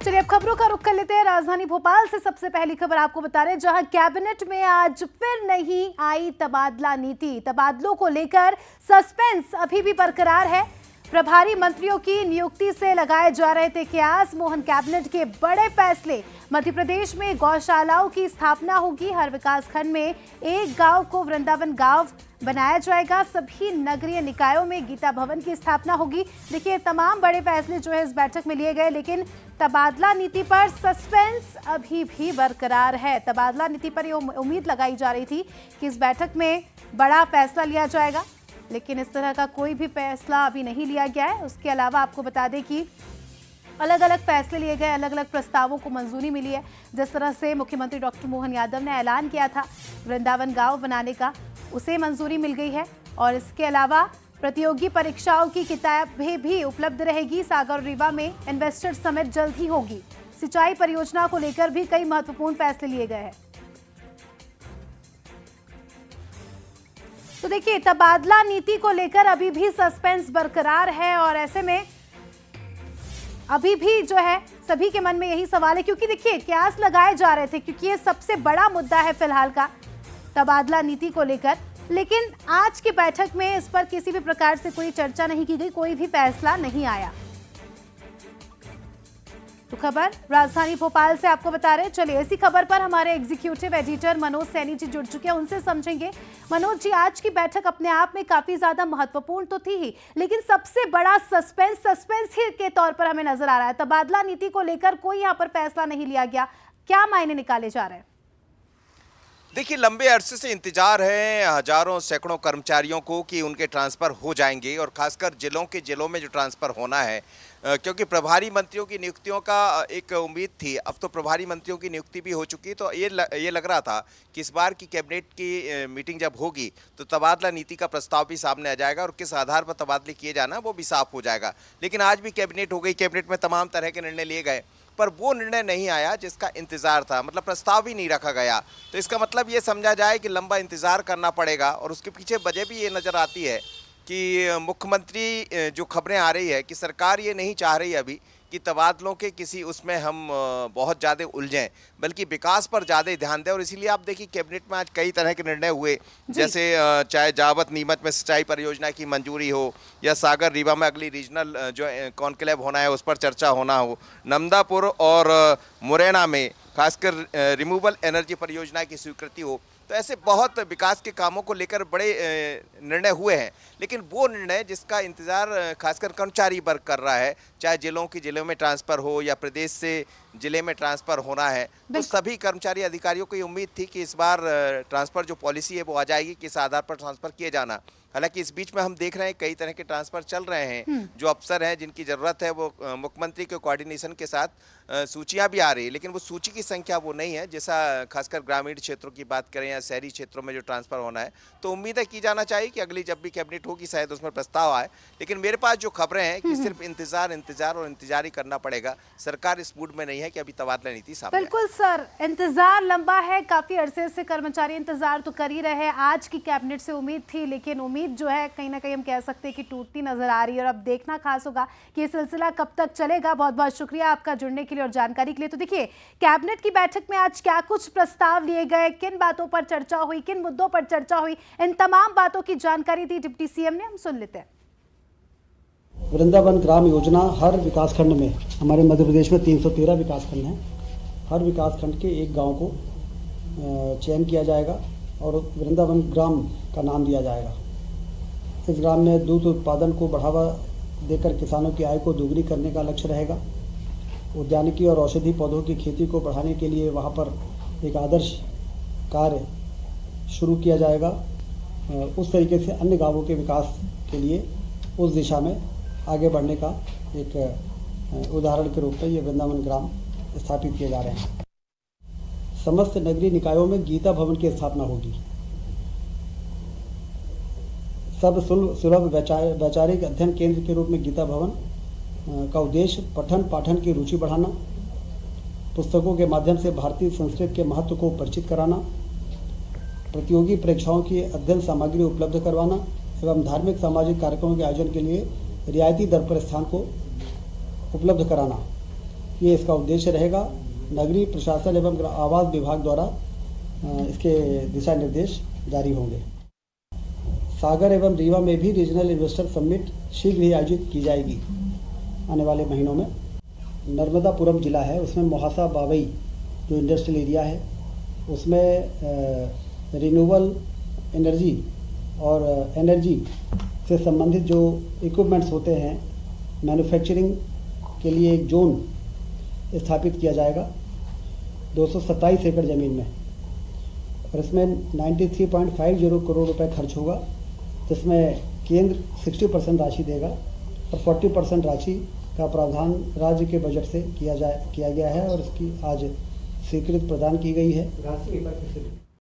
चलिए अब खबरों का रुख कर लेते हैं। राजधानी भोपाल से सबसे पहली खबर आपको बता रहे हैं, जहां कैबिनेट में आज फिर नहीं आई तबादला नीति। तबादलों को लेकर सस्पेंस अभी भी बरकरार है। प्रभारी मंत्रियों की नियुक्ति से लगाए जा रहे थे कयास। मोहन कैबिनेट के बड़े फैसले। मध्य प्रदेश में गौशालाओं की स्थापना होगी। हर विकास खंड में एक गांव को वृंदावन गांव बनाया जाएगा। सभी नगरीय निकायों में गीता भवन की स्थापना होगी। देखिए, तमाम बड़े फैसले जो है इस बैठक में लिए गए, लेकिन तबादला नीति पर सस्पेंस अभी भी बरकरार है। तबादला नीति पर ये उम्मीद लगाई जा रही थी कि इस बैठक में बड़ा फैसला लिया जाएगा, लेकिन इस तरह का कोई भी फैसला अभी नहीं लिया गया है। उसके अलावा आपको बता दें कि अलग अलग फैसले लिए गए, अलग अलग प्रस्तावों को मंजूरी मिली है। जिस तरह से मुख्यमंत्री डॉक्टर मोहन यादव ने ऐलान किया था वृंदावन गांव बनाने का, उसे मंजूरी मिल गई है। और इसके अलावा प्रतियोगी परीक्षाओं की किताबें भी उपलब्ध रहेगी। सागर और रीवा में इन्वेस्टर समिट जल्द ही होगी। सिंचाई परियोजना को लेकर भी कई महत्वपूर्ण फैसले लिए गए हैं। तो देखिए, तबादला नीति को लेकर अभी भी सस्पेंस बरकरार है और ऐसे में अभी भी जो है सभी के मन में यही सवाल है, क्योंकि देखिए कयास लगाए जा रहे थे, क्योंकि ये सबसे बड़ा मुद्दा है फिलहाल का तबादला नीति को लेकर। लेकिन आज की बैठक में इस पर किसी भी प्रकार से कोई चर्चा नहीं की गई, कोई भी फैसला नहीं आया। तो खबर राजधानी भोपाल से आपको बता रहे हैं। चलिए, इसी खबर पर हमारे एग्जीक्यूटिव एडिटर मनोज सैनी जी जुड़ चुके हैं, उनसे समझेंगे। मनोज जी, आज की बैठक अपने आप में काफी ज्यादा महत्वपूर्ण तो थी ही, लेकिन सबसे बड़ा सस्पेंस ही के तौर पर हमें नजर आ रहा है। तबादला नीति को लेकर कोई यहाँ पर फैसला नहीं लिया गया, क्या मायने निकाले जा रहे हैं? देखिए, लंबे अरसे से इंतजार है हजारों सैकड़ों कर्मचारियों को कि उनके ट्रांसफ़र हो जाएंगे, और खासकर जिलों में जो ट्रांसफ़र होना है, क्योंकि प्रभारी मंत्रियों की नियुक्तियों का एक उम्मीद थी। अब तो प्रभारी मंत्रियों की नियुक्ति भी हो चुकी, तो ये लग रहा था कि इस बार की कैबिनेट की मीटिंग जब होगी तो तबादला नीति का प्रस्ताव भी सामने आ जाएगा और किस आधार पर तबादले किए जाना वो भी साफ हो जाएगा। लेकिन आज भी कैबिनेट हो गई, कैबिनेट में तमाम तरह के निर्णय लिए गए, पर वो निर्णय नहीं आया जिसका इंतजार था। मतलब प्रस्ताव ही नहीं रखा गया। तो इसका मतलब ये समझा जाए कि लंबा इंतजार करना पड़ेगा। और उसके पीछे वजह भी ये नज़र आती है कि मुख्यमंत्री जो खबरें आ रही है कि सरकार ये नहीं चाह रही अभी कि तबादलों के किसी उसमें हम बहुत ज़्यादा उलझें, बल्कि विकास पर ज़्यादा ध्यान दें। और इसीलिए आप देखिए, कैबिनेट में आज कई तरह के निर्णय हुए, जैसे चाहे जावत नीमच में सिंचाई परियोजना की मंजूरी हो, या सागर रीवा में अगली रीजनल जो कॉन्क्लेव होना है उस पर चर्चा होना हो, नमदापुर और मुरैना में खासकर रिन्यूएबल एनर्जी परियोजना की स्वीकृति हो। तो ऐसे बहुत विकास के कामों को लेकर बड़े निर्णय हुए हैं, लेकिन वो निर्णय जिसका इंतज़ार खासकर कर्मचारी वर्ग कर रहा है, चाहे जिलों में ट्रांसफ़र हो या प्रदेश से जिले में ट्रांसफ़र होना है, तो सभी कर्मचारी अधिकारियों को ये उम्मीद थी कि इस बार ट्रांसफ़र जो पॉलिसी है वो आ जाएगी, किस आधार पर ट्रांसफ़र किए जाना। हालांकि इस बीच में हम देख रहे हैं कई तरह के ट्रांसफ़र चल रहे हैं। जो अफसर हैं जिनकी ज़रूरत है वो मुख्यमंत्री के कोऑर्डिनेशन के साथ सूचियां भी आ रही है, लेकिन वो सूची की संख्या वो नहीं है जैसा खासकर ग्रामीण क्षेत्रों की बात करें या शहरी क्षेत्रों में जो ट्रांसफ़र होना है। तो उम्मीद है की जाना चाहिए कि अगली जब भी कैबिनेट होगी शायद उसमें प्रस्ताव आए। लेकिन मेरे पास जो खबरें हैं कि सिर्फ इंतजार ही करना पड़ेगा। सरकार इस मूड में नहीं है कि अभी तबादला नीति सामने। बिल्कुल सर, इंतजार लंबा है, काफी अरसे से कर्मचारी इंतजार तो कर ही रहे हैं। आज की कैबिनेट से उम्मीद थी, लेकिन उम्मीद जो है कहीं ना कहीं हम कह सकते हैं कि टूटती नजर आ रही है। और अब देखना खास होगा कि ये सिलसिला कब तक चलेगा। बहुत बहुत शुक्रिया आपका जुड़ने के लिए और जानकारी के लिए। तो देखिए, कैबिनेट की बैठक में आज क्या कुछ प्रस्ताव लिए गए, किन बातों पर चर्चा हुई, किन मुद्दों पर चर्चा हुई, इन तमाम बातों की जानकारी दी डिप्टी सीएम ने। हम सुन लेते हैं। वृंदावन ग्राम योजना हर विकासखंड में, हमारे मध्य प्रदेश में 313 विकासखंड हैं, हर विकासखंड के एक गांव को चयन किया जाएगा और वृंदावन ग्राम का नाम दिया जाएगा। इस ग्राम में दूध उत्पादन को बढ़ावा देकर किसानों की आय को दोगुनी करने का लक्ष्य रहेगा। उद्यानिकी और औषधि पौधों की खेती को बढ़ाने के लिए वहाँ पर एक आदर्श कार्य शुरू किया जाएगा। उस तरीके से अन्य गांवों के विकास के लिए उस दिशा में आगे बढ़ने का एक उदाहरण के रूप में ये वृंदावन ग्राम स्थापित किए जा रहे हैं। समस्त नगरीय निकायों में गीता भवन की स्थापना होगी। सब सुलभ वैचारिक अध्ययन केंद्र के रूप में गीता भवन का उद्देश्य पठन पाठन की रुचि बढ़ाना, पुस्तकों के माध्यम से भारतीय संस्कृति के महत्व को परिचित कराना, प्रतियोगी परीक्षाओं की अध्ययन सामग्री उपलब्ध करवाना एवं धार्मिक सामाजिक कार्यक्रमों के आयोजन के लिए रियायती दर पर स्थान को उपलब्ध कराना। ये इसका उद्देश्य रहेगा। नगरीय प्रशासन एवं आवास विभाग द्वारा इसके दिशा निर्देश जारी होंगे। सागर एवं रीवा में भी रीजनल इन्वेस्टर समिट शीघ्र ही आयोजित की जाएगी आने वाले महीनों में। नर्मदापुरम जिला है, उसमें मोहासा बावई जो इंडस्ट्रियल एरिया है, उसमें रिन्यूएबल एनर्जी और एनर्जी से संबंधित जो इक्विपमेंट्स होते हैं, मैन्युफैक्चरिंग के लिए एक जोन स्थापित किया जाएगा 227 एकड़ ज़मीन में, और इसमें 93.50 करोड़ रुपए खर्च होगा, जिसमें केंद्र 60% राशि देगा और 40% राशि का प्रावधान राज्य के बजट से किया गया है और इसकी आज स्वीकृति प्रदान की गई है। राशि एक बार फिर से